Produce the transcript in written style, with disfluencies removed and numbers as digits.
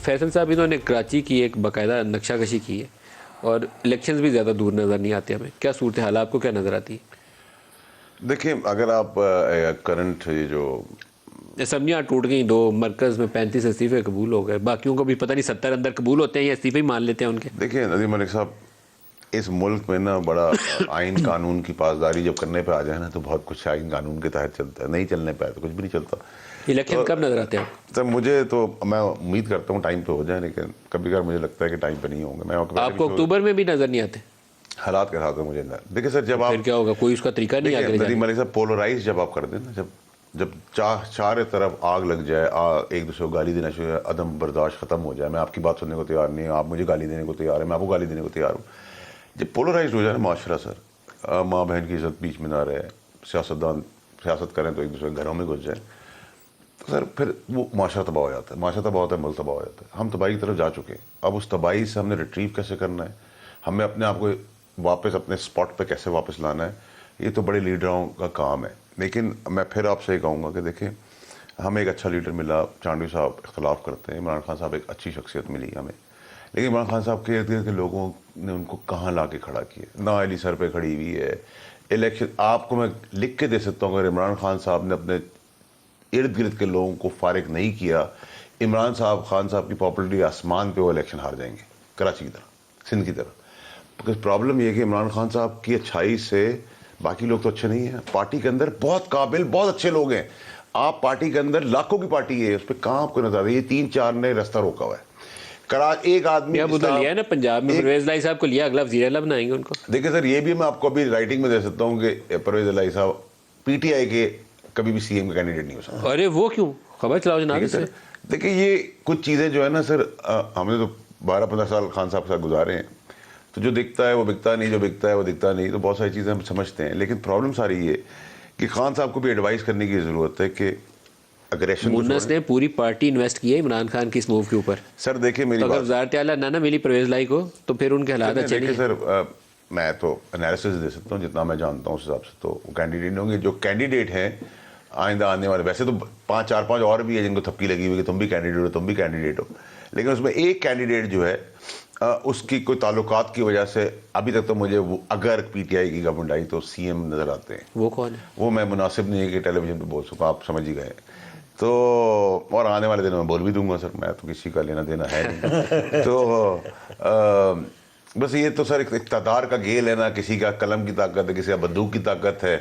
فیصل صاحب انہوں نے کراچی کی ایک باقاعدہ نقشہ کشی کی ہے اور الیکشنز بھی زیادہ دور نظر نہیں آتے ہمیں. کیا صورتحال آپ کو کیا نظر آتی ہے؟ دیکھیں اگر آپ کرنٹ یہ جو اسمبلیاں ٹوٹ گئیں دو، مرکز میں 35 استعفے قبول ہو گئے، باقیوں کو بھی پتہ نہیں 70 اندر قبول ہوتے ہیں یا استعفے ہی مان لیتے ہیں ان کے. دیکھیں ندیم ملک صاحب، اس ملک میں نا بڑا آئین قانون کی پاسداری جب کرنے پہ آ جائے نا تو بہت کچھ آئین قانون کے تحت چلتا ہے، نہیں چلنے پہ تو کچھ بھی نہیں چلتا. الیکشن کب نظر آتے ہیں آپ کو؟ سر مجھے تو میں امید کرتا ہوں ٹائم پہ ہو جائے، لیکن کبھی کبھار مجھے لگتا ہے کہ ٹائم پہ نہیں ہوں گے. میں آپ کو اکتوبر میں بھی نظر نہیں آتے؟ حالات کے ساتھ مجھے دیکھیں سر، جب آپ پھر کیا ہوگا؟ کوئی اس کا طریقہ نہیں دیکھیں آگے ندیم جانے؟ ملک صاحب، پولرائز جب آپ کر دیں نا، جب چارے طرف آگ لگ جائے، ایک دوسرے کو گالی دینا شروع، عدم برداشت ختم ہو جائے، میں آپ کی بات سننے کو تیار نہیں ہوں، آپ مجھے گالی دینے کو تیار ہیں، میں آپ کو گالی دینے کو تیار ہوں. جب پولرائز ہو جائے نا معاشرہ سر، ماں بہن کی عزت بیچ میں نہ رہے، سیاستدان سیاست کریں تو ایک دوسرے کے گھروں میں گھس جائیں، تو سر پھر وہ معاشرہ تباہ ہو جاتا ہے، معاشرہ تباہ ہوتا ہے، ملک تباہ ہو جاتا ہے. ہم تباہی کی طرف جا چکے ہیں. اب اس تباہی سے ہم نے ریٹریو کیسے کرنا ہے، ہمیں اپنے آپ کو واپس اپنے اسپاٹ پہ کیسے واپس لانا ہے، یہ تو بڑے لیڈروں کا کام ہے. لیکن میں پھر آپ سے یہ کہوں گا کہ دیکھیں، ہمیں ایک اچھا لیڈر ملا، چانڈوی صاحب اختلاف کرتے ہیں، عمران خان صاحب ایک اچھی شخصیت ملی ہمیں، لیکن عمران خان صاحب کے ارد گرد کے لوگوں نے ان کو کہاں لا کے کھڑا کیا. نااہلی سر پہ کھڑی ہوئی ہے. الیکشن آپ کو میں لکھ کے دے سکتا ہوں، اگر عمران خان صاحب نے اپنے ارد گرد کے لوگوں کو فارغ نہیں کیا، عمران خان صاحب کی پاپولرٹی آسمان پہ وہ الیکشن ہار جائیں گے، کراچی کی طرح، سندھ کی طرح. بکاز پرابلم یہ ہے کہ عمران خان صاحب کی اچھائی سے باقی لوگ تو اچھے نہیں ہیں. پارٹی کے اندر بہت قابل، بہت اچھے لوگ ہیں. آپ پارٹی کے اندر لاکھوں کی پارٹی ہے، اس پہ کہاں آپ کو نظر آتا ہے؟ یہ 3-4 نے رستہ روکا ہوا ہے. ایک آدمی کیا بدلا لیا ہے نا پنجاب میں، پرویز الہی صاحب کو لیا، اگلا وزیر اعلیٰ بنائیں گے ان کو. دیکھیں سر، یہ بھی میں آپ کو ابھی رائٹنگ میں دے سکتا ہوں کہ پرویز الہی صاحب پی ٹی آئی کے کبھی بھی سی ایم کا کینڈیڈیٹ نہیں ہو سکتا. ارے وہ کیوں؟ خبر چلاؤ جناب اس سے. دیکھیں یہ کچھ چیزیں جو ہے نا سر، ہم نے تو 12-15 سال خان صاحب کے ساتھ گزارے ہیں، تو جو دکھتا ہے وہ بکتا نہیں، جو بکتا ہے وہ دکھتا نہیں، تو بہت ساری چیزیں ہم سمجھتے ہیں. لیکن پرابلم ساری یہ کہ خان صاحب کو بھی ایڈوائز کرنے کی ضرورت ہے کہ اگریشن کو مونس چھوڑیں. نے پوری پارٹی انویسٹ کی ہے عمران خان کی اس موو کے اوپر. سر دیکھیں میری تو اگر بات، وزارت اعلیٰ نہ ملی پرویز الہی کو تو پھر ان کے حالات اچھے نہیں دیکھیں ہیں. سر، میں تو انالیسس دے سکتا ہوں جتنا میں جانتا ہوں، اس حساب سے تو وہ کینڈیڈیٹ ہوں گے. جو کینڈیڈیٹ ہیں آئندہ آنے والے، ویسے تو 4-5 اور بھی ہیں جن کو تھپکی لگی ہوئی کہ تم بھی کینڈیڈیٹ ہو، تم بھی کینڈیڈیٹ ہو، لیکن اس میں ایک کینڈیڈیٹ جو ہے اس کی کوئی تعلقات کی وجہ سے ابھی تک تو مجھے وہ، اگر پی ٹی آئی کی گورنمنٹ آئی تو سی ایم نظر آتے ہیں. وہ کون ہے؟ وہ میں مناسب نہیں ہے کہ ٹیلی ویژن پہ بول سکوں، آپ سمجھ ہی گئے. تو اور آنے والے دنوں میں بول بھی دوں گا سر، میں تو کسی کا لینا دینا ہے نہیں. تو بس یہ تو سر ایک اقتدار کا گیل ہے نا، کسی کا قلم کی طاقت ہے، کسی کا بندوق کی طاقت ہے.